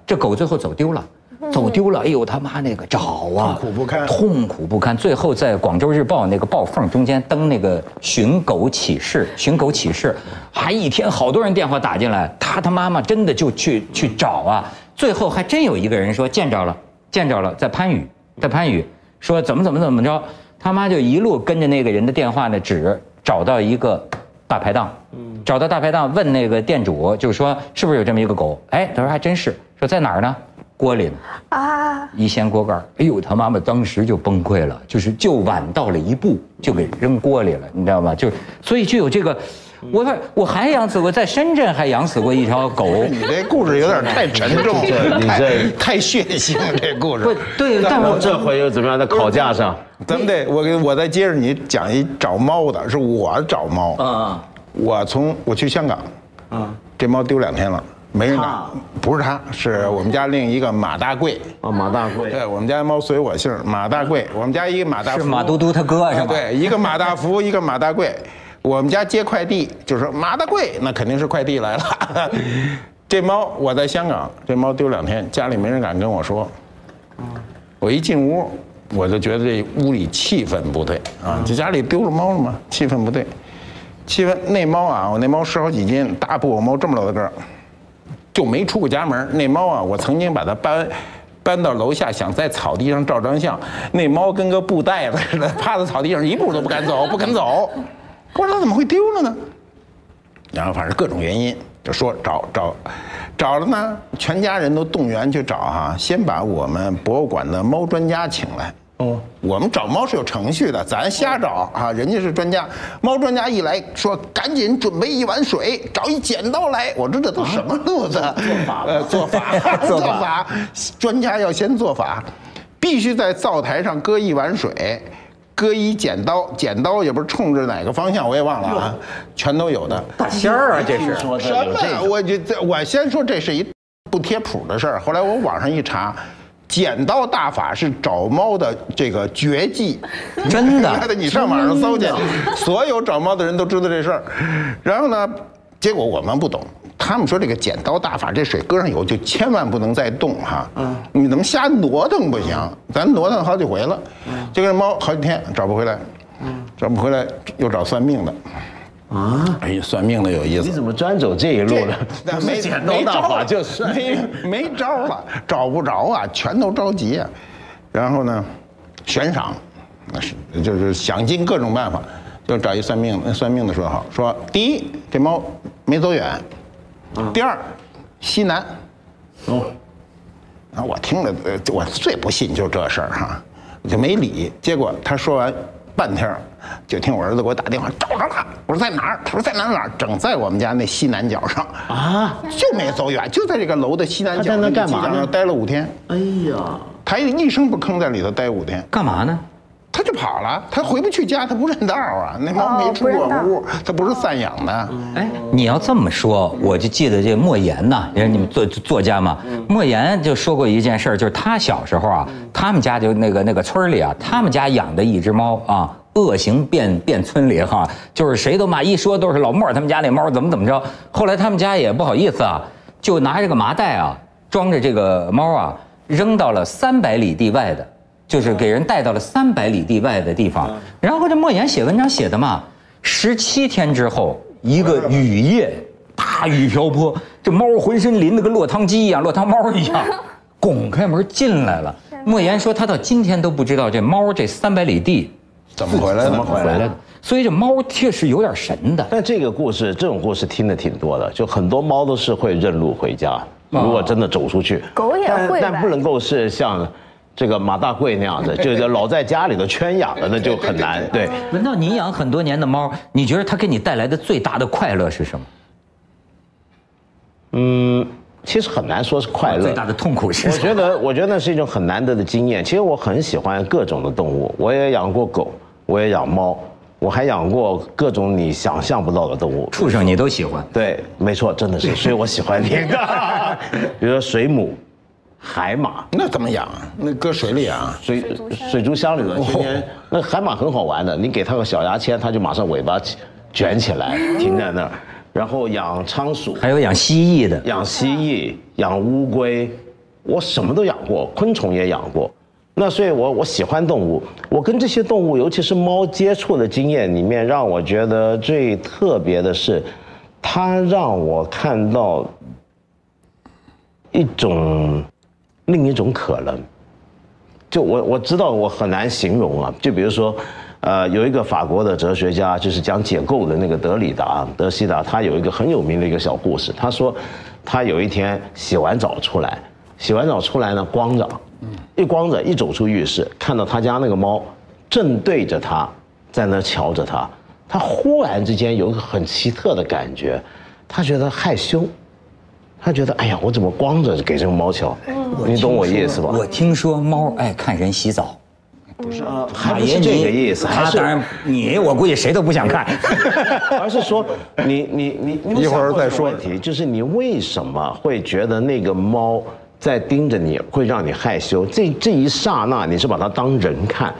这狗最后走丢了。走丢了，哎呦他妈那个找啊，痛苦不堪，痛苦不堪。最后在广州日报那个报缝中间登那个寻狗启事，还一天好多人电话打进来，他妈妈真的就去找啊。最后还真有一个人说见着了，在番禺，说怎么着，他妈就一路跟着那个人的电话呢指找到一个大排档，问那个店主，就说是不是有这么一个狗？哎，他说还真是，说在哪儿呢？锅里呢啊！一掀锅盖，哎呦，他妈妈当时就崩溃了，就晚到了一步，就给扔锅里了，你知道吗？所以就有这个，我还养死过，在深圳还养死过一条狗。你这故事有点太沉重了，你这太血腥了，这故事。不对，但我这回又怎么样？在烤架上，咱们得我再接着你讲一找猫的，是我找猫啊。我去香港，啊，这猫丢2天了。没人打，不是他，是我们家另一个马大贵啊，马大贵。对，我们家猫随我姓，马大贵。我们家一个马大福，是马嘟嘟他哥是吧？对，一个马大福，一个马大贵。我们家接快递，就是马大贵，那肯定是快递来了。这猫我在香港，这猫丢2天，家里没人敢跟我说。我一进屋，我就觉得这屋里气氛不对啊，这家里丢了猫了嘛，气氛不对。那猫啊，我那猫10好几斤，大布偶猫这么老的个儿。就没出过家门。那猫啊，我曾经把它搬到楼下，想在草地上照张相。那猫跟个布袋子似的，趴在草地上一步都不敢走，不肯走。我说它怎么会丢了呢？然后反正各种原因，就说找了呢，全家人都动员去找哈，先把我们博物馆的猫专家请来。哦，我们找猫是有程序的，咱瞎找啊，人家是专家。猫专家一来说，赶紧准备一碗水，找一剪刀来。我说这都什么路子？做法，专家要先做法，必须在灶台上搁一碗水，搁一剪刀，剪刀也不是冲着哪个方向，我也忘了啊，全都有的。大仙儿啊，这是什么？我先说这是一不贴谱的事儿，后来我网上一查。剪刀大法是找猫的这个绝技，真的。你上网上搜去，所有找猫的人都知道这事儿。然后呢，结果我们不懂，他们说这个剪刀大法，这水搁上以后就千万不能再动哈。你怎么瞎挪腾不行？咱挪腾好几回了，这个猫好几天找不回来，又找算命的。啊！哎呀，算命的有意思。你怎么专走这一路呢？没剪刀大法就是没招了，找不着啊，全都着急啊。然后呢，悬赏，那是就是想尽各种办法，就找一算命的。算命的说好，说第一，这猫没走远；第二，西南。哦。然后我听了，我最不信就这事儿哈，我就没理。结果他说完半天。就听我儿子给我打电话，找着了。我说在哪儿？他说在哪儿？整在我们家那西南角上啊，就没走远，就在这个楼的西南角。他在那干嘛呢？待了5天。哎呀，他一声不吭在里头待5天，干嘛呢？他就跑了，他回不去家，他不认道啊。那猫没出过屋，他不是散养的。哎，你要这么说，我就记得这莫言呐，你们作家嘛，莫言就说过一件事，就是他小时候啊，他们家就那个村里啊，他们家养的一只猫啊。恶行遍村里哈，就是谁都骂，一说都是老莫他们家那猫怎么着。后来他们家也不好意思啊，就拿这个麻袋啊，装着这个猫啊，扔到了300里地外的，就是给人带到了300里地外的地方。然后这莫言写文章写的嘛，17天之后，一个雨夜，大雨瓢泼，这猫浑身淋得跟落汤鸡一样，落汤猫一样，拱开门进来了。莫言说他到今天都不知道这猫这300里地。怎么回来的？所以这猫确实有点神的。但这种故事听的挺多的，就很多猫都是会认路回家。如果真的走出去，狗也会，但不能够是像这个马大贵那样子，就是老在家里头圈养的，那就很难。对。文道，你养很多年的猫，你觉得它给你带来的最大的快乐是什么？其实很难说是快乐，最大的痛苦是什么？我觉得那是一种很难得的经验。其实我很喜欢各种的动物，我也养过狗，我也养猫，我还养过各种你想象不到的动物。畜生你都喜欢？对，没错，真的是，所以我喜欢你。比如说水母、海马，那怎么养啊？那搁水里啊？水族箱里头，天天那海马很好玩的，你给它个小牙签，它就马上尾巴卷起来停在那儿。然后养仓鼠，还有养蜥蜴的，养蜥蜴、养乌龟、我什么都养过，昆虫也养过。那所以我喜欢动物，我跟这些动物，尤其是猫接触的经验里面，让我觉得最特别的是，它让我看到另一种可能。就我知道我很难形容啊，就比如说，有一个法国的哲学家，就是讲解构的那个德西达，他有一个很有名的一个小故事。他说，他有一天洗完澡出来呢，光着。一走出浴室，看到他家那个猫正对着他，在那瞧着他，他忽然之间有一个很奇特的感觉，他觉得害羞，他觉得哎呀，我怎么光着给这个猫瞧？你懂我意思吧？我听说猫爱看人洗澡。不是还不是这个意思，他当然我估计谁都不想看，而是说你一会儿再说问题，就是你为什么会觉得那个猫在盯着你会让你害羞？这一刹那你是把它当人看，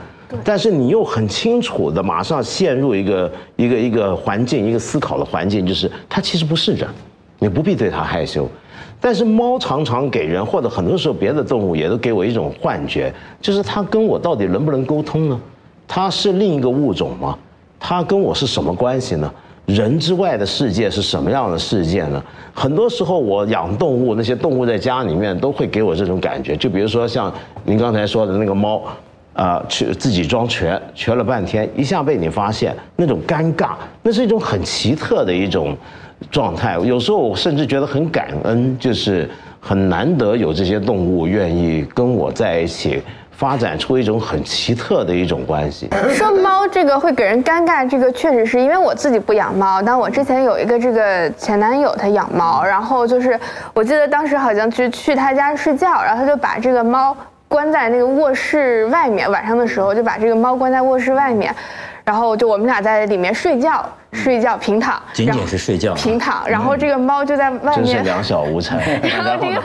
但是你又很清楚的马上陷入一个环境，一个思考的环境，就是它其实不是人，你不必对它害羞。但是猫常常给人，或者很多时候别的动物也都给我一种幻觉，就是它跟我到底能不能沟通呢？它是另一个物种吗？它跟我是什么关系呢？人之外的世界是什么样的世界呢？很多时候我养动物，那些动物在家里面都会给我这种感觉。就比如说像您刚才说的那个猫，去自己装瘸了半天，一下被你发现，那种尴尬，那是一种很奇特的一种状态。有时候我甚至觉得很感恩，就是很难得有这些动物愿意跟我在一起，发展出一种很奇特的一种关系。说猫这个会给人尴尬，这个确实是因为我自己不养猫，但我之前有一个这个前男友他养猫，然后就是我记得当时好像去他家睡觉，然后他就把这个猫关在那个卧室外面，晚上的时候就把这个猫关在卧室外面，然后就我们俩在里面睡觉平躺，仅仅是睡觉平躺，然后这个猫就在外面，真是两小无猜。然后这个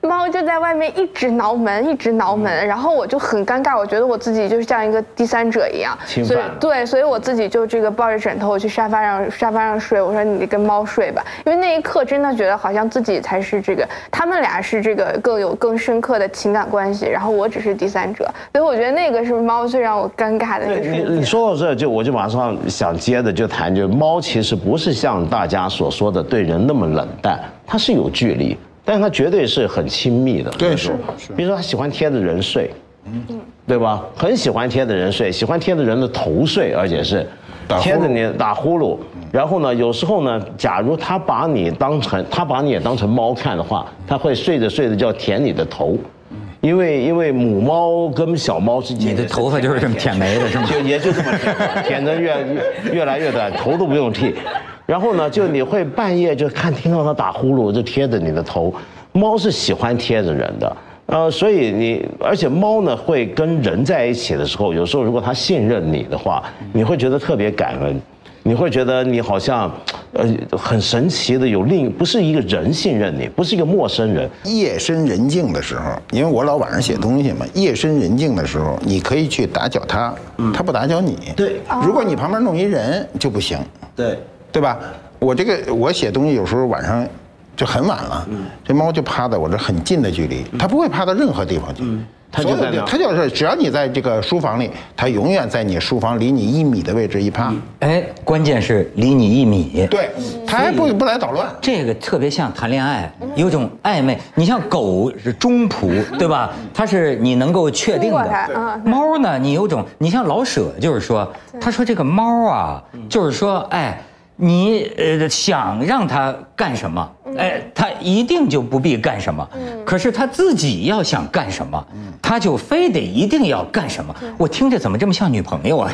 猫就在外面一直挠门，然后我就很尴尬，我觉得我自己就是像一个第三者一样，所以我自己就这个抱着枕头我去沙发上睡，我说你跟猫睡吧，因为那一刻真的觉得好像自己才是这个，他们俩是这个更深刻的情感关系，然后我只是第三者，所以我觉得那个是猫最让我尴尬的一个瞬间。你说到这我就马上想接着就谈，就猫其实不是像大家所说的对人那么冷淡，它是有距离，但是它绝对是很亲密的。对，是。比如说它喜欢贴着人睡，对吧？很喜欢贴着人睡，喜欢贴着人的头睡，而且是贴着你打呼噜。然后呢，有时候呢，假如它把你也当成猫看的话，它会睡着就要舔你的头。因为母猫跟小猫之间，你的头发就是这么舔没的，是吗？也就这么舔得越来越短，头都不用剃。然后呢，就你会半夜就听到它打呼噜，就贴着你的头。猫是喜欢贴着人的，所以而且猫呢会跟人在一起的时候，有时候如果它信任你的话，你会觉得特别感恩。你会觉得你好像，很神奇的不是一个人信任你，不是一个陌生人。夜深人静的时候，因为我老晚上写东西嘛，夜深人静的时候，你可以去打搅它，它不打搅你。对，如果你旁边弄一人就不行。对吧？我写东西有时候晚上就很晚了，这猫就趴在我这很近的距离，它不会趴到任何地方去。它就是只要你在这个书房里，它永远在你书房离你1米的位置一趴。关键是离你1米。对，它还不来捣乱。这个特别像谈恋爱，有种暧昧。你像狗是中途，对吧？它是你能够确定的。猫呢，你有种，你像老舍，就是说，他说这个猫啊，就是说，你想让它干什么，它一定就不必干什么。可是它自己要想干什么，它就非得一定要干什么。我听着怎么这么像女朋友啊？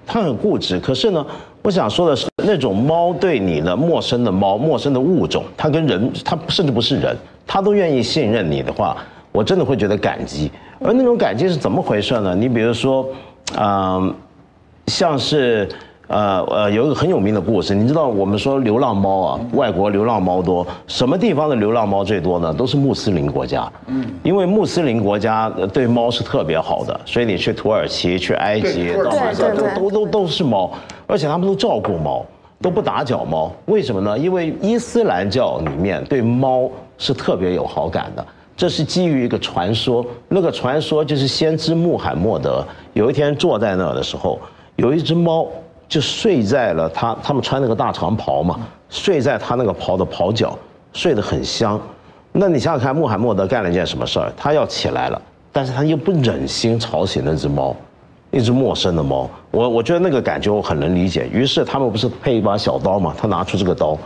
它很固执。可是呢，我想说的是，那种猫对你的陌生的猫、陌生的物种，它跟人，它甚至不是人，它都愿意信任你的话，我真的会觉得感激。而那种感激是怎么回事呢？你比如说，像是。有一个很有名的故事，你知道我们说流浪猫啊，外国流浪猫多，什么地方的流浪猫最多呢？都是穆斯林国家。因为穆斯林国家对猫是特别好的，所以你去土耳其、去埃及，都是猫，而且他们都照顾猫，都不打搅猫。为什么呢？因为伊斯兰教里面对猫是特别有好感的。这是基于一个传说，那个传说就是先知穆罕默德有一天坐在那儿的时候，有一只猫就睡在了他们穿那个大长袍嘛，睡在他那个袍的袍角，睡得很香。那你想想看，穆罕默德干了一件什么事儿？他要起来了，但是他又不忍心吵醒那只猫，一只陌生的猫。我觉得那个感觉我很能理解。于是他们不是配一把小刀嘛，他拿出这个刀，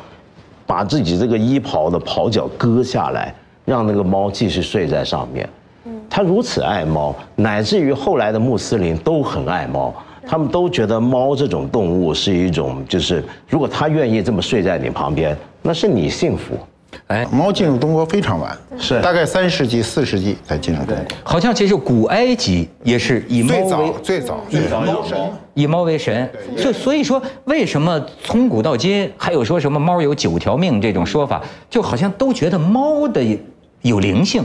把自己这个衣袍的袍角割下来，让那个猫继续睡在上面。他如此爱猫，乃至于后来的穆斯林都很爱猫，他们都觉得猫这种动物是一种，就是如果它愿意这么睡在你旁边，那是你幸福。哎，猫进入中国非常晚，是大概3世纪、4世纪才进入中国。好像其实古埃及也是以猫为最早猫神，以猫为神。所以说，为什么从古到今还有说什么猫有9条命这种说法，就好像都觉得猫的有灵性。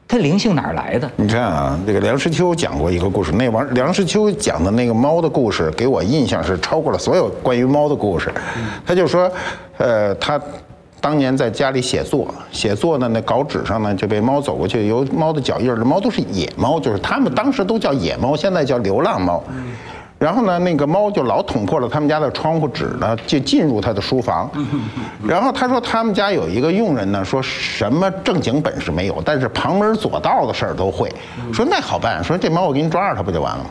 它灵性哪儿来的？你看啊，这个梁实秋讲过一个故事，梁实秋讲的那个猫的故事，给我印象是超过了所有关于猫的故事。他就说，他当年在家里写作呢，那稿纸上呢就被猫走过去，有猫的脚印，这猫都是野猫，就是他们当时都叫野猫，现在叫流浪猫。然后呢，那个猫就老捅破了他们家的窗户纸呢，就进入他的书房。然后他说他们家有一个佣人呢，说什么正经本事没有，但是旁门左道的事儿都会。说那好办，说这猫我给你抓着它不就完了？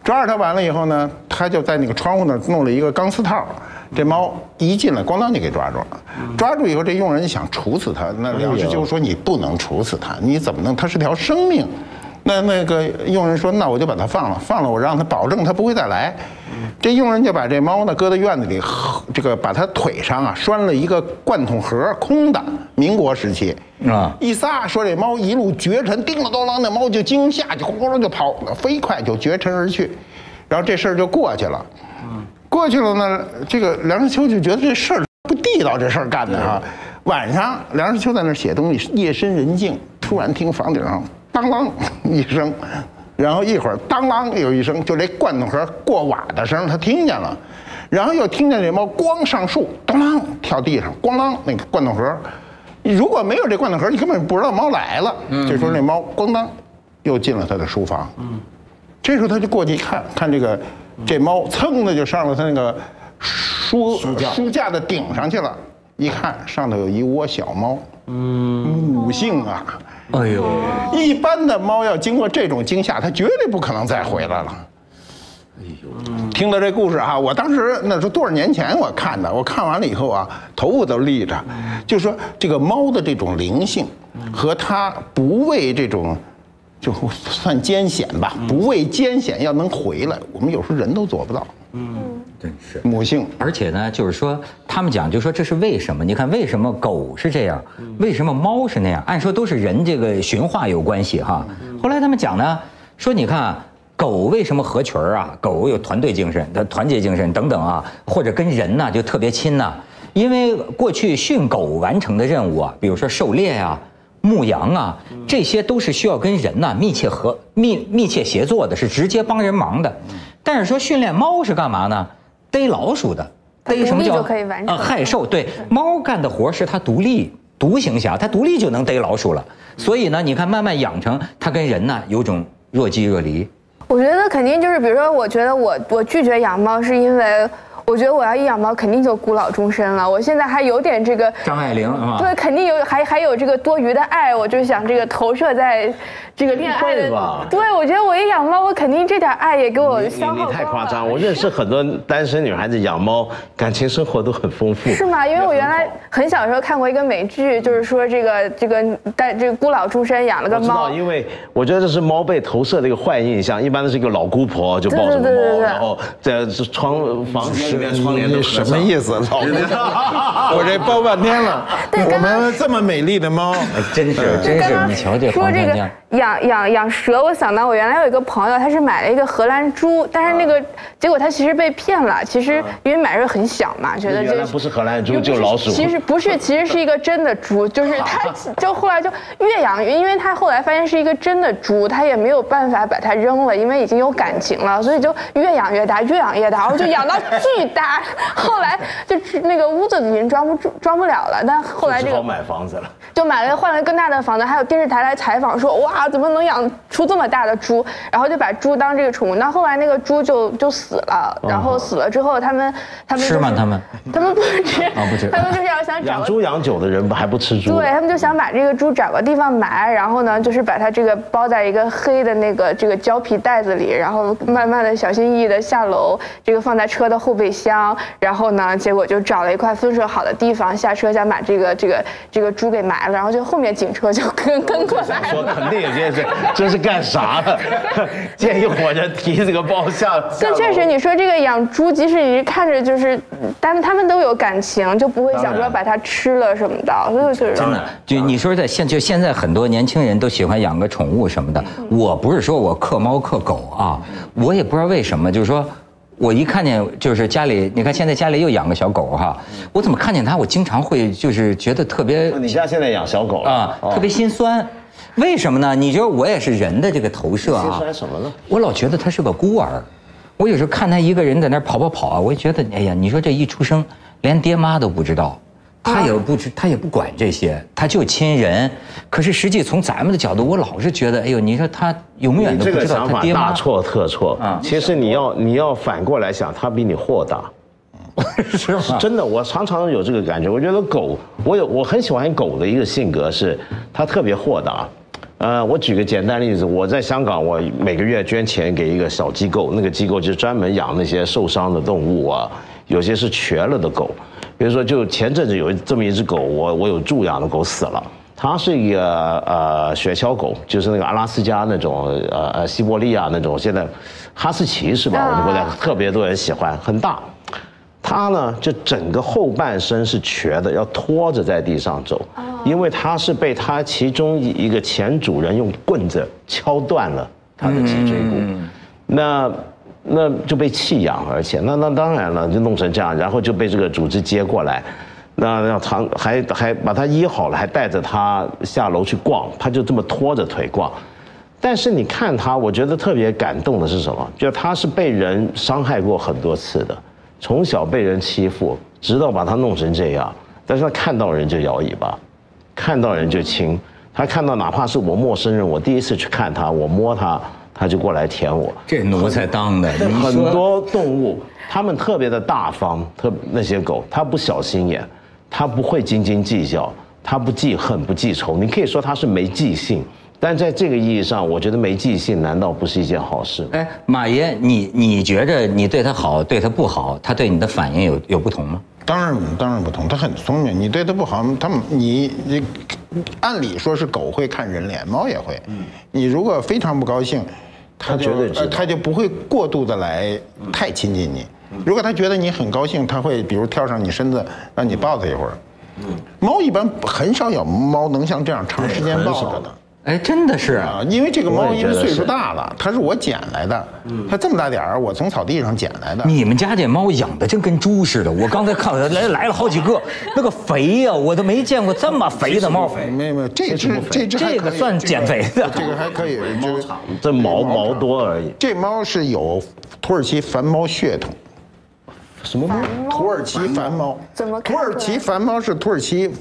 抓着它完了以后呢，他就在那个窗户那儿弄了一个钢丝套，这猫一进来，咣当就给抓住了。抓住以后，这佣人想处死它，那梁实秋说你不能处死它，你怎么能？它是条生命。那个佣人说，那我就把它放了，我让它保证它不会再来。这佣人就把这猫呢搁在院子里，这个把它腿上啊拴了一个罐头盒，空的，民国时期啊，一撒说这猫一路绝尘，叮了咚啷，那猫就惊吓，就轰隆就跑，飞快就绝尘而去，然后这事儿就过去了。过去了呢，这个梁实秋就觉得这事儿不地道，这事儿干的哈。晚上梁实秋在那儿写东西，夜深人静，突然听房顶上当啷一声，然后一会儿当啷有一声，就这罐头盒过瓦的声他听见了，然后又听见这猫咣上树，当啷跳地上，咣啷那个罐头盒，如果没有这罐头盒，你根本不知道猫来了。这时候那猫咣当又进了他的书房，这时候他就过去一看，这猫噌的就上了他那个书架的顶上去了，一看上头有一窝小猫，母性啊。哎呦，一般的猫要经过这种惊吓，它绝对不可能再回来了。哎呦，听到这故事啊，我当时那是多少年前我看的，我看完了以后啊，头发都立着。就说这个猫的这种灵性和它不畏这种，就算艰险吧，不畏艰险要能回来，我们有时候人都做不到。真是母性。而且呢，就是说他们讲，就说这是为什么？你看为什么狗是这样，为什么猫是那样？按说都是人这个驯化有关系哈。后来他们讲呢，说你看狗为什么合群啊？狗有团队精神、团结精神等等啊，或者跟人呢就特别亲呢？因为过去训狗完成的任务啊，比如说狩猎啊、牧羊啊，这些都是需要跟人呐密切协作的，是直接帮人忙的。但是说训练猫是干嘛呢？逮老鼠的，逮什么叫害兽？对，猫干的活是它独行侠，它独立就能逮老鼠了。所以呢，你看慢慢养成它跟人呢有种若即若离。我觉得肯定就是，比如说，我觉得我拒绝养猫是因为。我觉得我要一养猫，肯定就孤老终身了。我现在还有点这个张爱玲啊，对，肯定有还有这个多余的爱，我就想这个投射在这个恋爱的。对，我觉得我一养猫，我肯定这点爱也给我消耗光了。你太夸张，我认识很多单身女孩子养猫，感情生活都很丰富。是吗？因为我原来很小的时候看过一个美剧，就是说这个孤老终身养了个猫。我知道，因为我觉得这是猫被投射的一个坏印象，一般都是一个老姑婆就抱着猫，然后在房子。你什么意思？老我这包半天了。我们这么美丽的猫，真是，你瞧这说这个养蛇，我想到我原来有一个朋友，他是买了一个荷兰猪，但是那个结果他其实被骗了。其实因为买的时候很小嘛，觉得原来不是荷兰猪，就老鼠。其实不是，其实是一个真的猪，就是他就后来就越养，因为他后来发现是一个真的猪，他也没有办法把它扔了，因为已经有感情了，所以就越养越大，越养越大，然后就养到巨大，后来就那个屋子已经装不了了，但后来这个买房子了，就换了更大的房子，还有电视台来采访说，哇，怎么能养出这么大的猪？然后就把猪当这个宠物。那后来那个猪就死了，然后死了之后，他们吃吗？他们不吃，不吃，他们就是要想找养猪养久的人还不吃猪，对他们就想把这个猪找个地方埋，然后呢，就是把它这个包在一个黑的这个胶皮袋子里，然后慢慢的小心翼翼的下楼，这个放在车的后备箱，然后呢，结果就找了一块风水好的地方下车，想把这个猪给埋了，然后就后面警车就跟过来。说肯定也这是干啥了？见一伙人提这个包下。但确实，你说这个养猪，即使你看着就是，他们都有感情，就不会想说把它吃了什么的，所以就是真的。就你说现在很多年轻人都喜欢养个宠物什么的，我不是说我克猫克狗啊，我也不知道为什么，就是说。我一看见就是家里，你看现在家里又养个小狗哈，我怎么看见它，我经常会就是觉得特别。你家现在养小狗啊，特别心酸，为什么呢？你觉得我也是人的这个投射啊？心酸什么呢？我老觉得他是个孤儿，我有时候看他一个人在那跑啊，我就觉得，哎呀，你说这一出生连爹妈都不知道。他也不管这些，他就亲人。可是实际从咱们的角度，我老是觉得，哎呦，你说他永远都不知道他爹妈。大错特错啊！其实你要反过来想，他比你豁达，是吗？真的，我常常有这个感觉。我觉得狗，我很喜欢狗的一个性格是，它特别豁达。我举个简单例子，我在香港，我每个月捐钱给一个小机构，那个机构就是专门养那些受伤的动物啊，有些是瘸了的狗。比如说，就前阵子有这么一只狗，我有助养的狗死了，它是一个雪橇狗，就是那个阿拉斯加那种西伯利亚那种，现在哈士奇是吧？我们国家特别多人喜欢，很大。它呢，就整个后半身是瘸的，要拖着在地上走，因为它是被它其中一个前主人用棍子敲断了它的脊椎骨，那就被弃养，而且那当然了，就弄成这样，然后就被这个组织接过来，那还把它医好了，还带着它下楼去逛，它就这么拖着腿逛。但是你看它，我觉得特别感动的是什么？就它是被人伤害过很多次的，从小被人欺负，直到把它弄成这样。但是它看到人就摇尾巴，看到人就亲。他看到哪怕是我陌生人，我第一次去看它，我摸它。他就过来舔我，这奴才当的。很多动物，它们特别的大方，那些狗，它不小心眼，它不会斤斤计较，它不记恨不记仇。你可以说它是没记性，但在这个意义上，我觉得没记性难道不是一件好事吗？哎，马爷，你觉着你对它好，对它不好，它对你的反应有不同吗？当然不同，它很聪明。你对它不好，你按理说是狗会看人脸，猫也会。你如果非常不高兴。他就不会过度的来太亲近你。如果他觉得你很高兴，他会比如跳上你身子，让你抱他一会儿。猫一般很少有猫能像这样长时间抱着的。哎，真的是啊，因为这个猫因为岁数大了，它是我捡来的，它这么大点儿，我从草地上捡来的。你们家这猫养的真跟猪似的，我刚才看来了好几个，那个肥呀，我都没见过这么肥的猫。没有，这个算减肥的，这个还可以，这毛多而已。这猫是有土耳其繁猫血统。什么猫？土耳其繁猫。怎么？土耳其繁猫是土耳其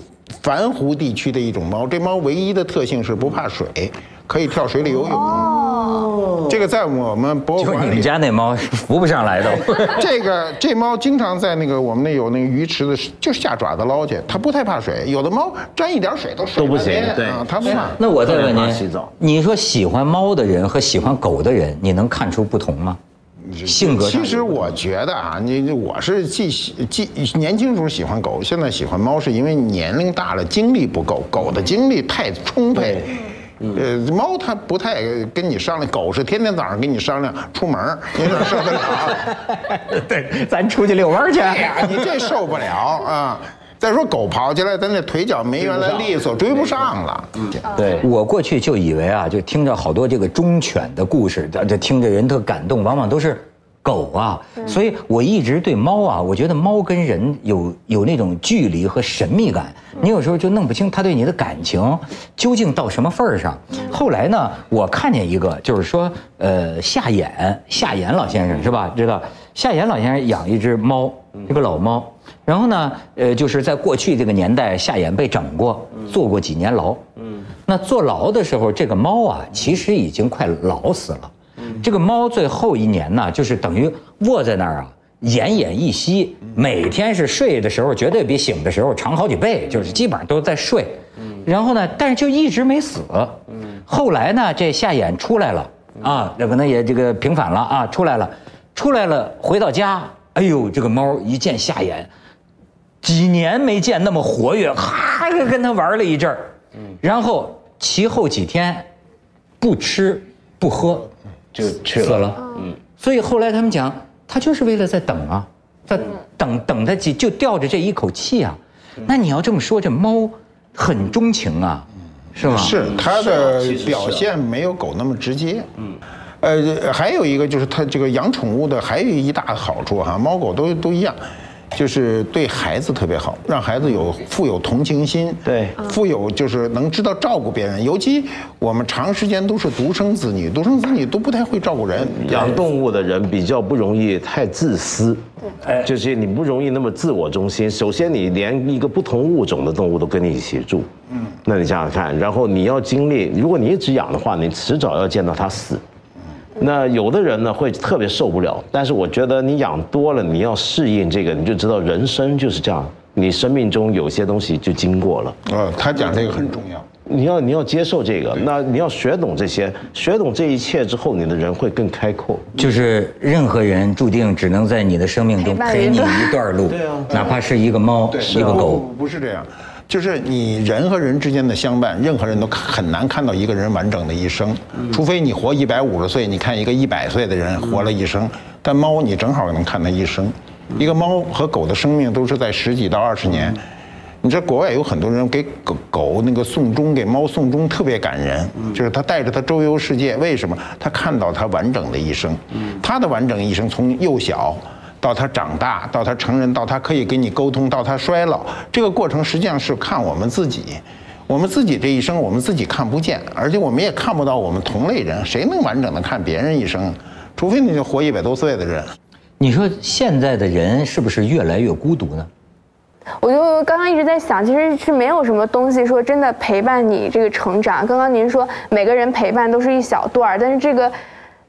泛湖地区的一种猫，这猫唯一的特性是不怕水，可以跳水里游泳。哦，这个在我们博物馆里，就你们家那猫浮不上来的。这猫经常在我们有那个鱼池子，就下爪子捞去，它不太怕水。有的猫沾一点水都不行，对啊，它不怕。那我再问您，你说喜欢猫的人和喜欢狗的人，你能看出不同吗？性格上，其实我觉得啊，我是既年轻时候喜欢狗，现在喜欢猫，是因为年龄大了，精力不够。狗的精力太充沛，猫它不太跟你商量，狗是天天早上跟你商量出门，你哪受得了？对，咱出去遛弯去。哎呀，你这受不了啊！再说狗跑起来，咱那腿脚没原来利索，追不上了。对，我过去就以为啊，就听着好多这个忠犬的故事，这听着人特感动，往往都是狗啊。所以我一直对猫啊，我觉得猫跟人有那种距离和神秘感，你有时候就弄不清他对你的感情究竟到什么份儿上。后来呢，我看见一个，就是说夏衍老先生是吧？知道。夏衍老先生养一只猫，这个老猫，然后呢，就是在过去这个年代，夏衍被整过，坐过几年牢。那坐牢的时候，这个猫啊，其实已经快老死了。这个猫最后一年呢，就是等于卧在那儿啊，奄奄一息，每天是睡的时候绝对比醒的时候长好几倍，就是基本上都在睡。然后呢，但是就一直没死。后来呢，这夏衍出来了啊，这可能也这个平反了啊，出来了，回到家，哎呦，这个猫一见夏衍，几年没见那么活跃，哈，跟他玩了一阵儿，然后其后几天不吃不喝就去死了。所以后来他们讲，他就是为了在等啊，在等他就吊着这一口气啊。那你要这么说，这猫很钟情啊，是吗？是它的表现没有狗那么直接。还有一个就是它这个养宠物的还有一大好处哈，猫狗都一样，就是对孩子特别好，让孩子富有同情心，对，富有就是能知道照顾别人。尤其我们长时间都是独生子女都不太会照顾人。养动物的人比较不容易太自私，就是你不容易那么自我中心。首先，你连一个不同物种的动物都跟你一起住，那你想想看，然后你要经历，如果你一直养的话，你迟早要见到它死。那有的人呢会特别受不了，但是我觉得你养多了，你要适应这个，你就知道人生就是这样，你生命中有些东西就经过了。他讲这个很重要，你要接受这个，那你要学懂这些，学懂这一切之后，你的人会更开阔。就是任何人注定只能在你的生命中陪你一段路，对啊，哪怕是一个猫，一个狗，不是这样。就是你人和人之间的相伴，任何人都很难看到一个人完整的一生，除非你活150岁，你看一个100岁的人活了一生，但猫你正好能看他一生。一个猫和狗的生命都是在10几到20年。你知道国外有很多人给狗那个送终，给猫送终特别感人，就是他带着它周游世界。为什么？他看到它完整的一生，他的完整一生从幼小到他长大，到他成人，到他可以跟你沟通，到他衰老，这个过程实际上是看我们自己。我们自己这一生，我们自己看不见，而且我们也看不到我们同类人。谁能完整的看别人一生？除非你就活100多岁的人。你说现在的人是不是越来越孤独呢？我就刚刚一直在想，其实是没有什么东西说真的陪伴你这个成长。刚刚您说每个人陪伴都是一小段，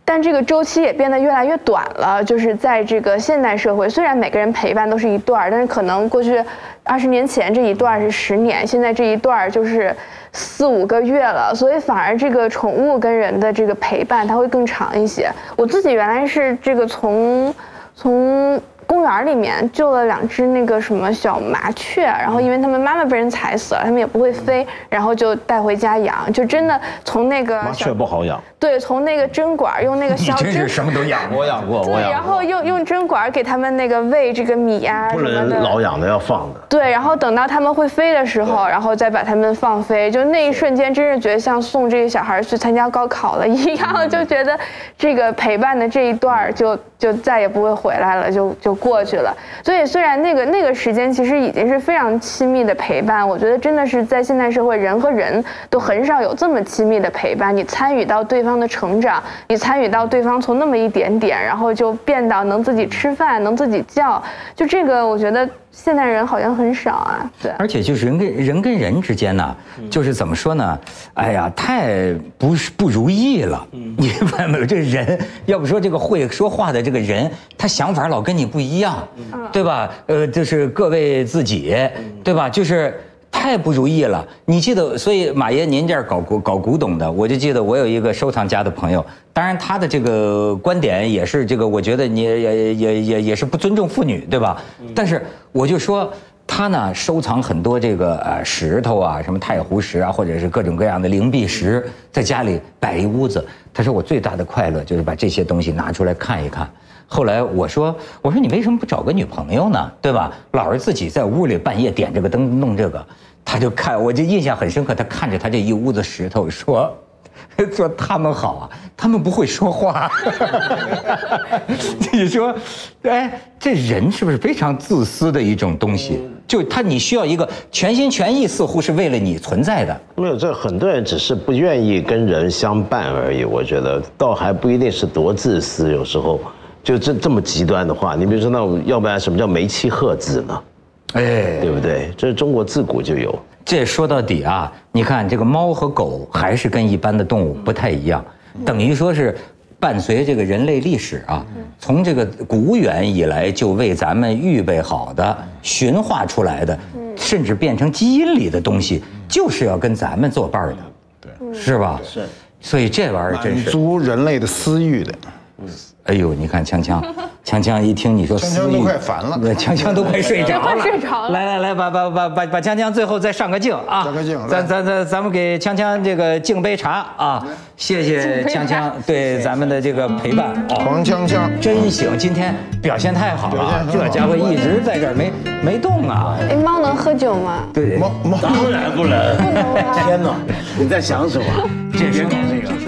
但这个周期也变得越来越短了。就是在这个现代社会，虽然每个人陪伴都是一段，但是可能过去20年前这一段是10年，现在这一段就是4、5个月了，所以反而这个宠物跟人的这个陪伴它会更长一些。我自己原来是这个从公园里面救了2只那个什么小麻雀，然后因为它们妈妈被人踩死了，它们也不会飞，然后就带回家养，就真的从那个麻雀不好养，对，从那个针管用那个小针，你真是什么都养过，我养过，对，然后用针管给它们那个喂这个米啊不能老养的，要放的。对，然后等到它们会飞的时候，然后再把它们放飞，就那一瞬间，真是觉得像送这个小孩去参加高考了一样，就觉得这个陪伴的这一段就再也不会回来了，就过去了。所以虽然那个时间其实已经是非常亲密的陪伴，我觉得真的是在现代社会，人和人都很少有这么亲密的陪伴。你参与到对方的成长，你参与到对方从那么一点点，然后就变到能自己吃饭，能自己叫，就这个我觉得现代人好像很少啊。对，而且就是人跟人之间呢，就是怎么说呢？哎呀，太不如意了。你发现没有？这人，要不说这个会说话的这个人，他想法老跟你不一样，对吧？就是各为自己，对吧？就是太不如意了。你记得，所以马爷您这儿搞古董的，我就记得我有一个收藏家的朋友，当然他的这个观点也是这个，我觉得你也是不尊重妇女，对吧？但是我就说。他呢收藏很多这个石头啊，什么太湖石啊，或者是各种各样的灵璧石，在家里摆一屋子。他说我最大的快乐就是把这些东西拿出来看一看。后来我说你为什么不找个女朋友呢？对吧？老是自己在屋里半夜点这个灯弄这个，他就看，我就印象很深刻。他看着他这一屋子石头说他们好啊，他们不会说话。你说，哎，这人是不是非常自私的一种东西？就你需要一个全心全意，似乎是为了你存在的。没有，这很多人只是不愿意跟人相伴而已。我觉得倒还不一定是多自私，有时候就这么极端的话，你比如说那要不然什么叫梅妻鹤子呢？哎，对不对？这是中国自古就有。这说到底啊，你看这个猫和狗还是跟一般的动物不太一样，等于说是伴随这个人类历史啊，从这个古远以来就为咱们预备好的、驯化出来的，甚至变成基因里的东西，就是要跟咱们作伴儿的，对，是吧？是。所以这玩意儿真是满足人类的私欲的。哎呦，你看锵锵一听你说私欲，锵锵都快烦了，锵都快睡着了，快睡着了。来，把锵最后再上个镜啊！上个镜，咱们给锵这个敬杯茶啊！谢谢锵对咱们的这个陪伴。黄锵真行，今天表现太好了，这家伙一直在这儿没动啊。哎，猫能喝酒吗？对，猫当然不能。不能啊！天哪，你在想什么？这是搞这个。